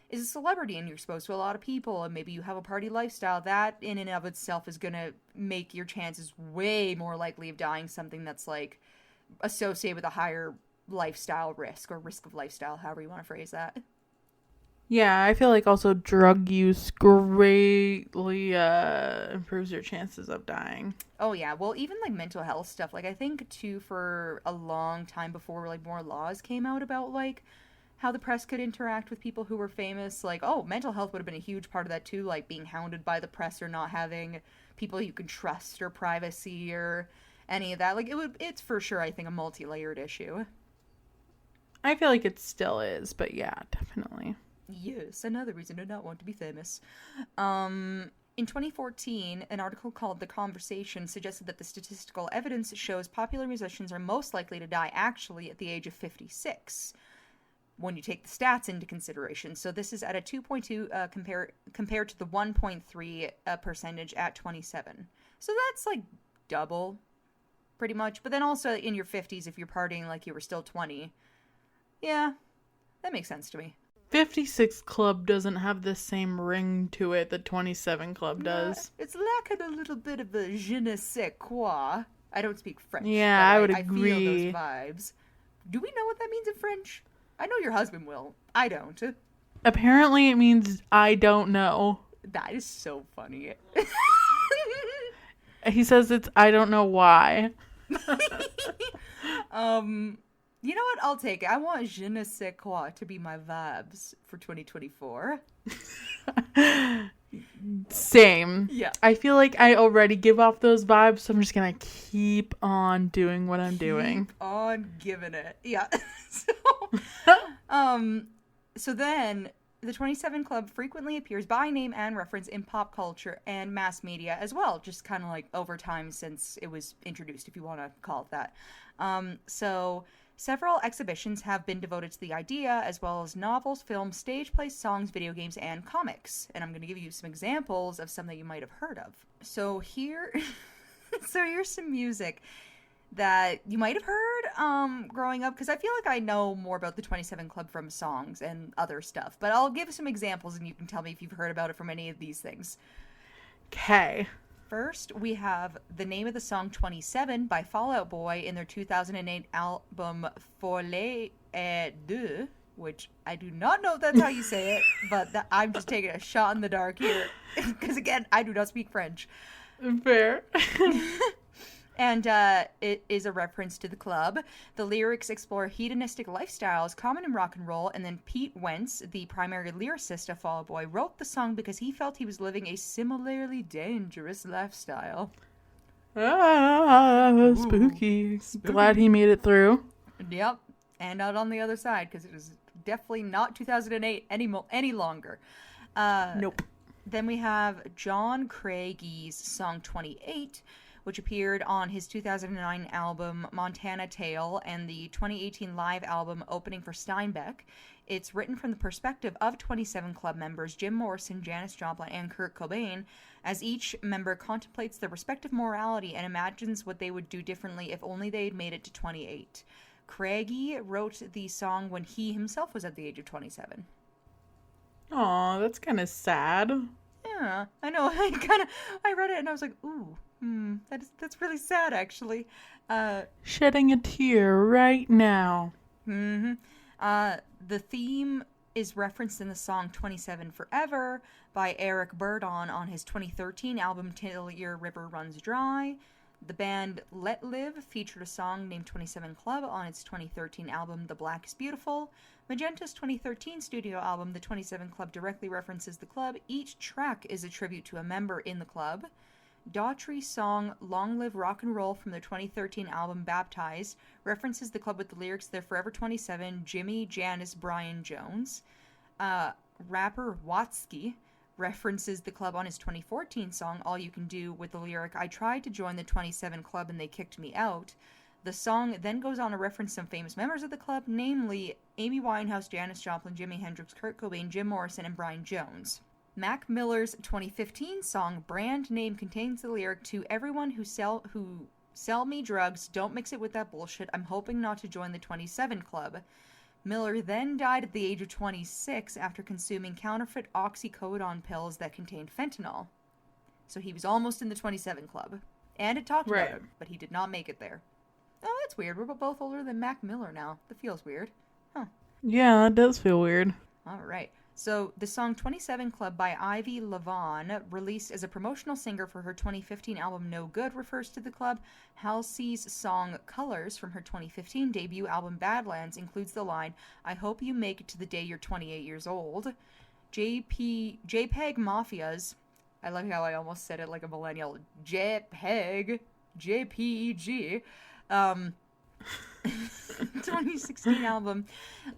is a celebrity and you're exposed to a lot of people and maybe you have a party lifestyle, that in and of itself is going to make your chances way more likely of dying something that's, like, associated with a higher lifestyle risk, or risk of lifestyle, however you want to phrase that. Yeah, I feel like also drug use greatly improves your chances of dying. Oh yeah, well, even, like, mental health stuff, like, I think too, for a long time before, like, more laws came out about, like, how the press could interact with people who were famous, like, oh, mental health would have been a huge part of that too, like being hounded by the press or not having people you can trust or privacy or any of that. Like, it's for sure, I think, a multi-layered issue. I feel like it still is, but yeah, definitely. Yes, another reason to not want to be famous. In 2014, an article called The Conversation suggested that the statistical evidence shows popular musicians are most likely to die actually at the age of 56, when you take the stats into consideration. So this is at a 2.2 compared to the 1.3 percentage at 27. So that's, like, double, pretty much. But then also in your 50s, if you're partying like you were still 20, yeah, that makes sense to me. 56 Club doesn't have the same ring to it that 27 Club does. It's lacking a little bit of a je ne sais quoi. I don't speak French. Yeah, I would agree. I feel agree. those vibes. Do we know what that means in French? I know your husband will. I don't. Apparently it means I don't know. That is so funny. He says it's I don't know why. You know what? I'll take it. I want je ne sais quoi to be my vibes for 2024. Same. Yeah. I feel like I already give off those vibes, so I'm just gonna keep on doing what I'm doing. Keep on giving it. Yeah. So then The 27 Club frequently appears by name and reference in pop culture and mass media as well, just kind of like over time since it was introduced, if you want to call it that. So several exhibitions have been devoted to the idea, as well as novels, films, stage plays, songs, video games, and comics. And I'm going to give you some examples of some that you might have heard of. So here's some music that you might have heard growing up, because I feel like I know more about the 27 Club from songs and other stuff, but I'll give some examples and you can tell me if you've heard about it from any of these things. Okay. First, we have the name of the song 27 by Fall Out Boy in their 2008 album Folie et Deux, which I do not know if that's how you say it, but I'm just taking a shot in the dark here, because again, I do not speak French. Fair. And it is a reference to the club. The lyrics explore hedonistic lifestyles common in rock and roll, and then Pete Wentz, the primary lyricist of Fall Out Boy, wrote the song because he felt he was living a similarly dangerous lifestyle. Spooky. Glad he made it through. Yep, and out on the other side, because it was definitely not 2008 any longer. Nope. Then we have John Craigie's song 28, which appeared on his 2009 album Montana Tale and the 2018 live album Opening for Steinbeck. It's written from the perspective of 27 Club members Jim Morrison, Janis Joplin, and Kurt Cobain, as each member contemplates their respective morality and imagines what they would do differently if only they had made it to 28. Craigie wrote the song when he himself was at the age of 27. Aw, that's kind of sad. Yeah, I know. I read it and I was like, ooh. That's really sad, actually. Shedding a tear right now. Mm-hmm. The theme is referenced in the song 27 Forever by Eric Burdon on his 2013 album Till Your River Runs Dry. The band Let Live featured a song named 27 Club on its 2013 album The Black is Beautiful. Magenta's 2013 studio album, The 27 Club, directly references the club. Each track is a tribute to a member in the club. Daughtry's song Long Live Rock and Roll from their 2013 album Baptized references the club with the lyrics They're Forever 27, Jimmy, Janice, Brian, Jones. Rapper Watsky references the club on his 2014 song All You Can Do with the lyric I tried to join the 27 Club and they kicked me out. The song then goes on to reference some famous members of the club, namely Amy Winehouse, Janis Joplin, Jimi Hendrix, Kurt Cobain, Jim Morrison, and Brian Jones. Mac Miller's 2015 song Brand Name contains the lyric to everyone who sell me drugs, don't mix it with that bullshit. I'm hoping not to join the 27 Club. Miller then died at the age of 26 after consuming counterfeit oxycodone pills that contained fentanyl. So he was almost in the 27 Club. And it talked about him, but he did not make it there. Oh, that's weird. We're both older than Mac Miller now. That feels weird. Huh. Yeah, that does feel weird. All right. So, the song 27 Club by Ivy Lavon, released as a promotional single for her 2015 album No Good, refers to the club. Halsey's song Colors from her 2015 debut album Badlands includes the line, I hope you make it to the day you're 28 years old. JPEG Mafia's, I like how I almost said it like a millennial, JPEG, JPEG, 2016 album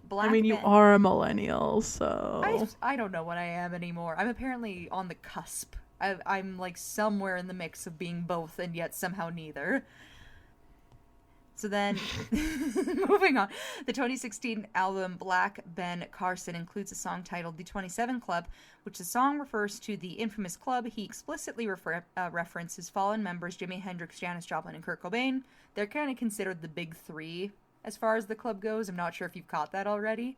Black I mean, you are a millennial, so I don't know what I am anymore. I'm apparently on the cusp. I'm like somewhere in the mix of being both and yet somehow neither. So then, moving on, the 2016 album Black Ben Carson includes a song titled The 27 Club, which the song refers to the infamous club. He explicitly references fallen members Jimi Hendrix, Janis Joplin, and Kurt Cobain. They're kind of considered the big three as far as the club goes. I'm not sure if you've caught that already.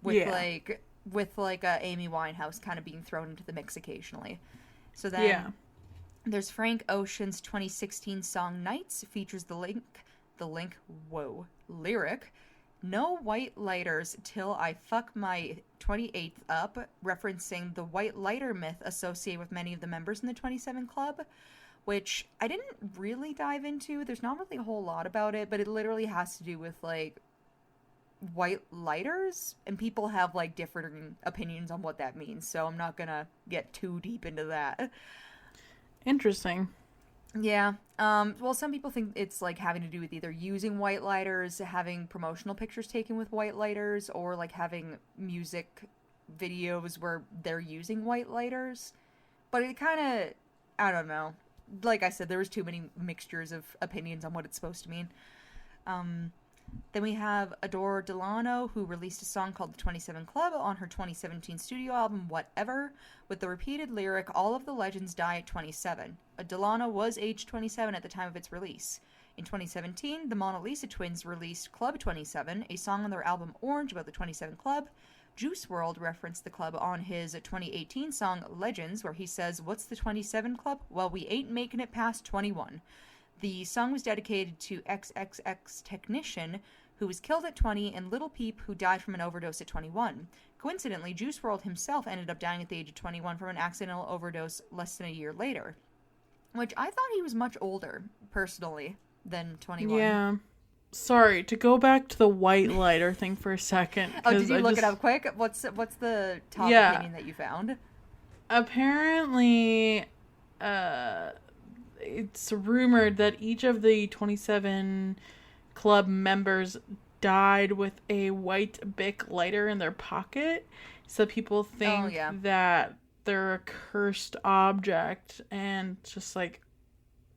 With Amy Winehouse kind of being thrown into the mix occasionally. So then there's Frank Ocean's 2016 song Nights, features lyric, no white lighters till I fuck my 28th up, referencing the white lighter myth associated with many of the members in the 27 Club, which I didn't really dive into. There's not really a whole lot about it, but it literally has to do with, like, white lighters, and people have, like, different opinions on what that means, so I'm not gonna get too deep into that. Interesting. Yeah. Well, some people think it's like having to do with either using white lighters, having promotional pictures taken with white lighters, or like having music videos where they're using white lighters. But it kind of, I don't know. Like I said, there was too many mixtures of opinions on what it's supposed to mean. Um, then we have Adore Delano, who released a song called The 27 Club on her 2017 studio album, Whatever, with the repeated lyric, All of the legends die at 27. Delano was age 27 at the time of its release. In 2017, the Mona Lisa twins released Club 27, a song on their album Orange about the 27 Club. Juice WRLD referenced the club on his 2018 song Legends, where he says, "What's the 27 Club? Well, we ain't making it past 21." The song was dedicated to XXX Technician, who was killed at 20, and Little Peep, who died from an overdose at 21. Coincidentally, Juice WRLD himself ended up dying at the age of 21 from an accidental overdose less than a year later. Which I thought he was much older, personally, than 21. Yeah. Sorry, to go back to the white lighter thing for a second. Oh, did you look it up quick? What's the top opinion that you found? Apparently, it's rumored that each of the 27 club members died with a white Bic lighter in their pocket. So people think that they're a cursed object, and just like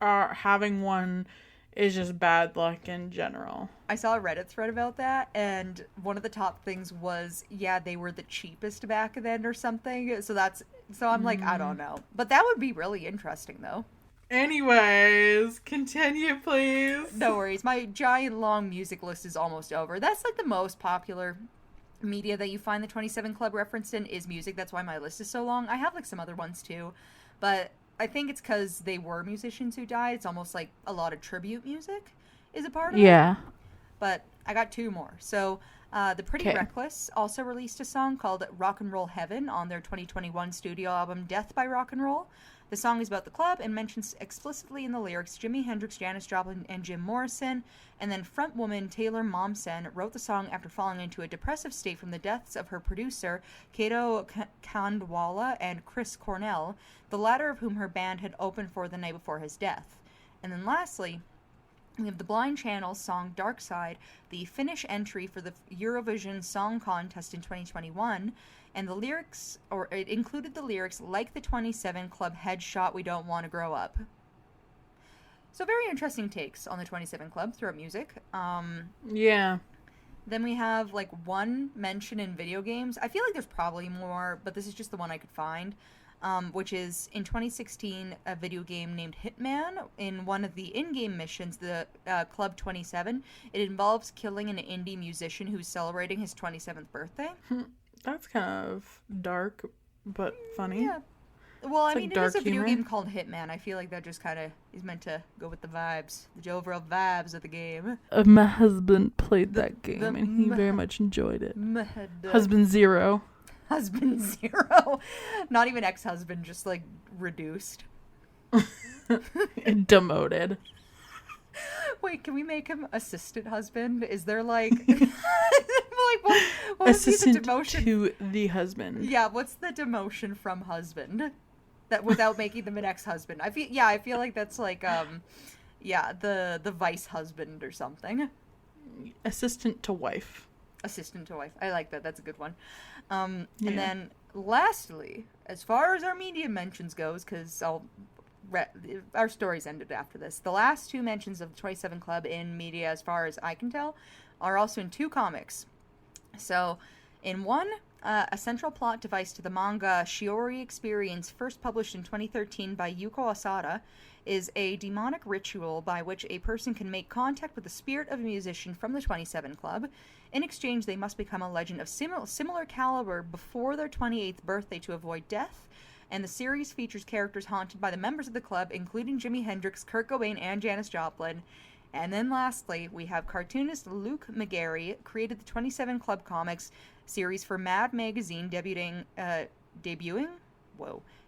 having one is just bad luck in general. I saw a Reddit thread about that, and one of the top things was, they were the cheapest back then or something. So I'm like, I don't know. But that would be really interesting, though. Anyways, continue, please. No worries. My giant long music list is almost over. That's like the most popular media that you find the 27 Club referenced in is music. That's why my list is so long. I have like some other ones too, but I think it's because they were musicians who died. It's almost like a lot of tribute music is a part of it. Yeah. But I got two more. So the Pretty Reckless also released a song called Rock and Roll Heaven on their 2021 studio album Death by Rock and Roll. The song is about the club and mentions explicitly in the lyrics Jimi Hendrix, Janis Joplin, and Jim Morrison. And then frontwoman Taylor Momsen wrote the song after falling into a depressive state from the deaths of her producer, Kato Kandwala and Chris Cornell, the latter of whom her band had opened for the night before his death. And then lastly, we have the Blind Channel's song Dark Side, the Finnish entry for the Eurovision Song Contest in 2021, and the lyrics, or it included the lyrics, like the 27 Club headshot, we don't want to grow up. So very interesting takes on the 27 Club throughout music. Yeah. Then we have like one mention in video games. I feel like there's probably more, but this is just the one I could find. Which is in 2016 a video game named Hitman. In one of the in-game missions, the Club 27, it involves killing an indie musician who's celebrating his 27th birthday. That's kind of dark, but funny. Yeah. Well, it's I mean, it is a video game called Hitman. I feel like that just kind of is meant to go with the vibes, the overall vibes of the game. My husband played that game, and he very much enjoyed it. Husband Zero. Husband Zero. Not even ex-husband, just like reduced. Demoted. Wait, can we make him assistant husband? Is there like what assistant would be the demotion to the husband? Yeah, what's the demotion from husband? That without making them an ex-husband. I feel like that's like the vice husband or something. Assistant to wife. Assistant to wife. I like that. That's a good one. And then lastly, as far as our media mentions goes, because our stories ended after this, the last two mentions of the 27 Club in media, as far as I can tell, are also in two comics. So, in one, a central plot device to the manga Shiori Experience, first published in 2013 by Yuko Asada, is a demonic ritual by which a person can make contact with the spirit of a musician from the 27 Club. In exchange, they must become a legend of similar caliber before their 28th birthday to avoid death. And the series features characters haunted by the members of the club, including Jimi Hendrix, Kurt Cobain, and Janis Joplin. And then lastly, we have cartoonist Luke McGarry created the 27 Club Comics series for Mad Magazine, debuting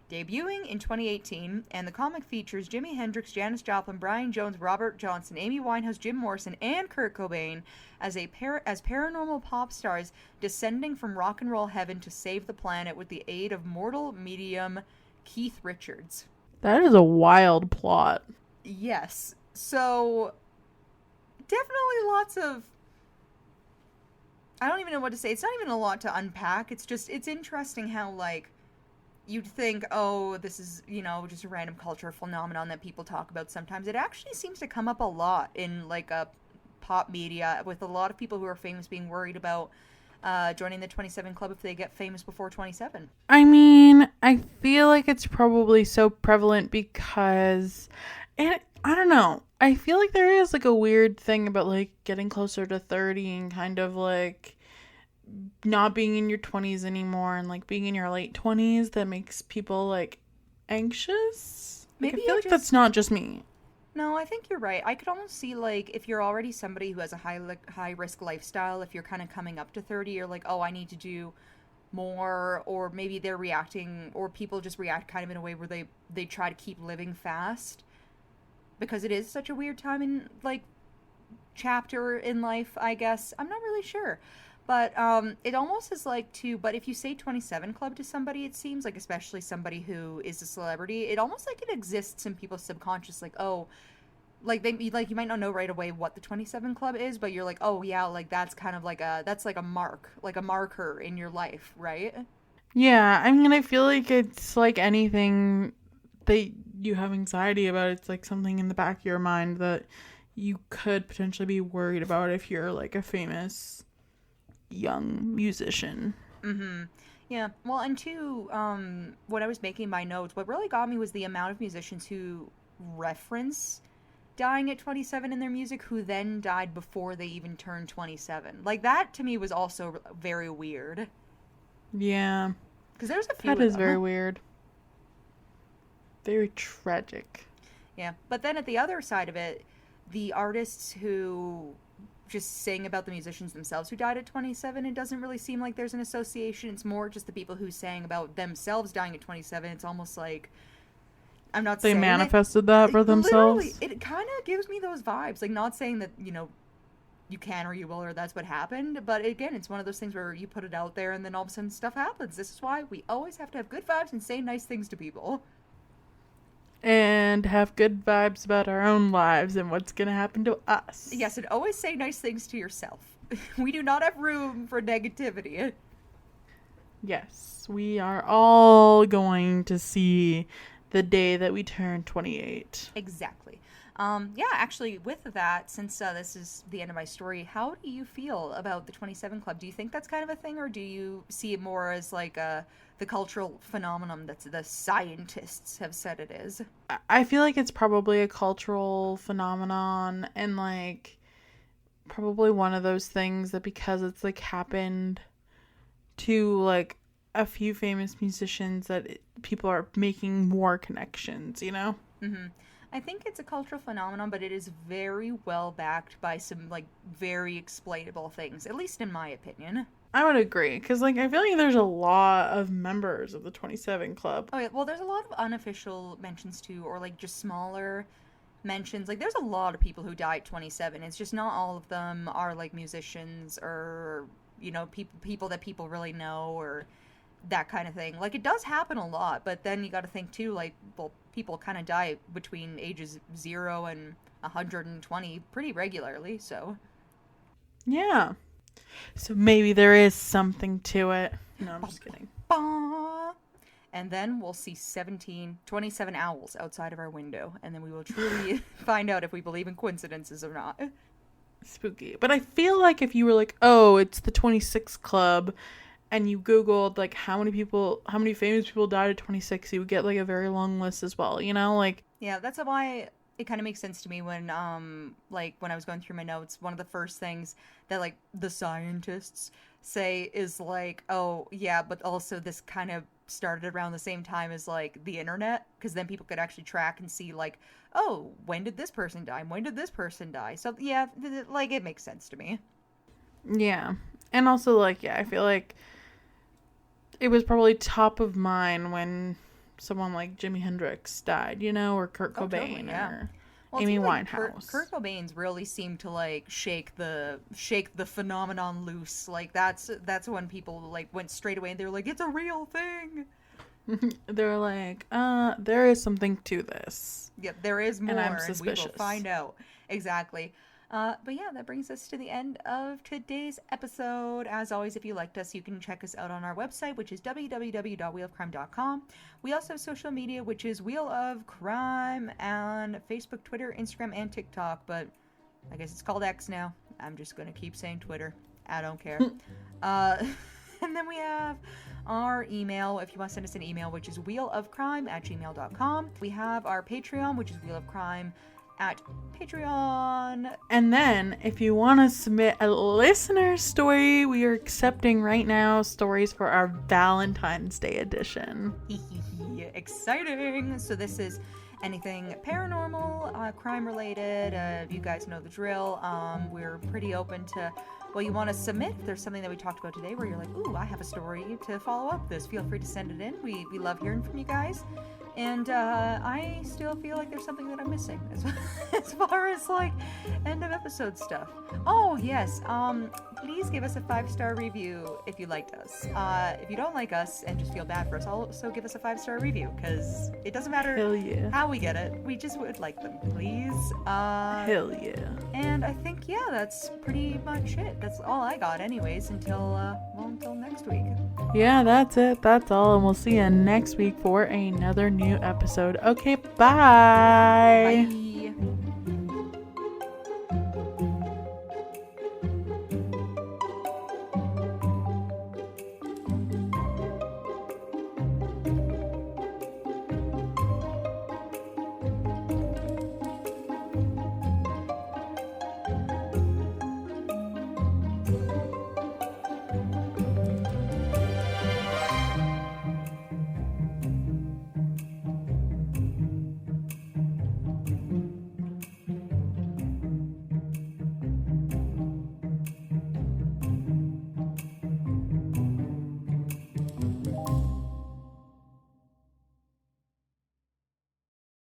in 2018, and the comic features Jimi Hendrix, Janis Joplin, Brian Jones, Robert Johnson, Amy Winehouse, Jim Morrison, and Kurt Cobain as paranormal pop stars descending from rock and roll heaven to save the planet with the aid of mortal medium Keith Richards. That is a wild plot. Yes. So definitely lots of, I don't even know what to say. It's not even a lot to unpack. It's just, it's interesting how, like, you'd think, oh, this is, just a random culture phenomenon that people talk about sometimes. It actually seems to come up a lot in, like, a pop media, with a lot of people who are famous being worried about joining the 27 Club if they get famous before 27. I mean, I feel like it's probably so prevalent because, and I don't know, I feel like there is like a weird thing about like getting closer to 30 and kind of like not being in your 20s anymore and like being in your late 20s that makes people like anxious. Like, Maybe I feel it like just that's not just me. No, I think you're right. I could almost see, like, if you're already somebody who has a high risk lifestyle, if you're kind of coming up to 30, you're like, oh, I need to do more, or maybe they're reacting, or people just react kind of in a way where they try to keep living fast because it is such a weird time in, like, chapter in life, I guess. I'm not really sure. But it almost is like to, but if you say 27 Club to somebody, it seems like, especially somebody who is a celebrity, it almost like it exists in people's subconscious, like, oh, like like you might not know right away what the 27 Club is, but you're like, oh yeah, like that's kind of like that's like a mark, like a marker in your life, right? Yeah, I mean, I feel like it's like anything that you have anxiety about. It's like something in the back of your mind that you could potentially be worried about if you're like a famous young musician. Mm-hmm. Yeah. Well, and two, when I was making my notes, what really got me was the amount of musicians who reference dying at 27 in their music who then died before they even turned 27. Like, that to me was also very weird. Yeah, Because there's a few that of is very them. weird. Very tragic. Yeah. But then at the other side of it, the artists who just sing about the musicians themselves who died at 27, it doesn't really seem like there's an association. It's more just the people who sang about themselves dying at 27. It's almost like, I'm not They saying that. manifested that for Literally, themselves. it kind of gives me those vibes. Like, not saying that, you can or you will or that's what happened, but again, it's one of those things where you put it out there and then all of a sudden stuff happens. This is why we always have to have good vibes and say nice things to people. And have good vibes about our own lives and what's going to happen to us. Yes, and always say nice things to yourself. We do not have room for negativity. Yes, we are all going to see the day that we turn 28. Exactly. Yeah, actually, with that, since this is the end of my story, how do you feel about the 27 Club? Do you think that's kind of a thing, or do you see it more as like the cultural phenomenon that the scientists have said it is? I feel like it's probably a cultural phenomenon and like probably one of those things that because it's like happened to like a few famous musicians that people are making more connections, you know? Mm-hmm. I think it's a cultural phenomenon, but it is very well backed by some like very explainable things, at least in my opinion. I would agree because like I feel like there's a lot of members of the 27 Club. Oh yeah, well, there's a lot of unofficial mentions too, or like just smaller mentions. Like, there's a lot of people who die at 27. It's just not all of them are like musicians or people that people really know or that kind of thing. Like, it does happen a lot, but then you got to think too. Like, well, people kind of die between ages 0 and 120 pretty regularly. So Yeah. So maybe there is something to it. No, I'm just kidding. bah! And then we'll see 27 owls outside of our window, and then we will truly find out if we believe in coincidences or not. Spooky. But I feel like if you were like, oh, it's the 26 Club, and you Googled like how many famous people died at 26, you would get like a very long list as well, you know? Like, Yeah, that's why it kind of makes sense to me when like when I was going through my notes, one of the first things that like the scientists say is like, oh yeah, but also this kind of started around the same time as like the internet, because then people could actually track and see like, oh, when did this person die, when did this person die. So yeah, like, it makes sense to me. yeah. And also like, yeah, I feel like it was probably top of mind when someone like Jimi Hendrix died, you know, or Kurt Oh, Cobain, totally, yeah. or Well, it Amy seemed like Winehouse. Kurt Cobain's really seemed to like shake the phenomenon loose. Like, that's when people like went straight away and they were like, it's a real thing. They're like, there is something to this. Yep, there is more, And I'm and suspicious. we will find out. Exactly. But yeah, that brings us to the end of today's episode. As always, if you liked us, you can check us out on our website, which is www.wheelofcrime.com. We also have social media, which is Wheel of Crime on Facebook, Twitter, Instagram, and TikTok. But I guess it's called X now. I'm just going to keep saying Twitter. I don't care. And then we have our email, if you want to send us an email, which is wheelofcrime@gmail.com. We have our Patreon, which is Wheel of Crime at Patreon. And then, if you want to submit a listener story, we are accepting right now stories for our Valentine's Day edition. Exciting! So this is anything paranormal, crime related. You guys know the drill. We're pretty open to what you want to submit. If there's something that we talked about today where you're like, ooh, I have a story to follow up this, feel free to send it in. We love hearing from you guys. And I still feel like there's something that I'm missing as far as like end of episode stuff. Oh yes, please give us a 5-star review if you liked us. If you don't like us and just feel bad for us, also give us a 5-star review, because it doesn't matter how we get it. We just would like them, please. Hell yeah. And I think that's pretty much it. That's all I got, anyways. Until next week. Yeah, that's it. That's all. And we'll see you next week for another new episode. Okay, bye. Bye.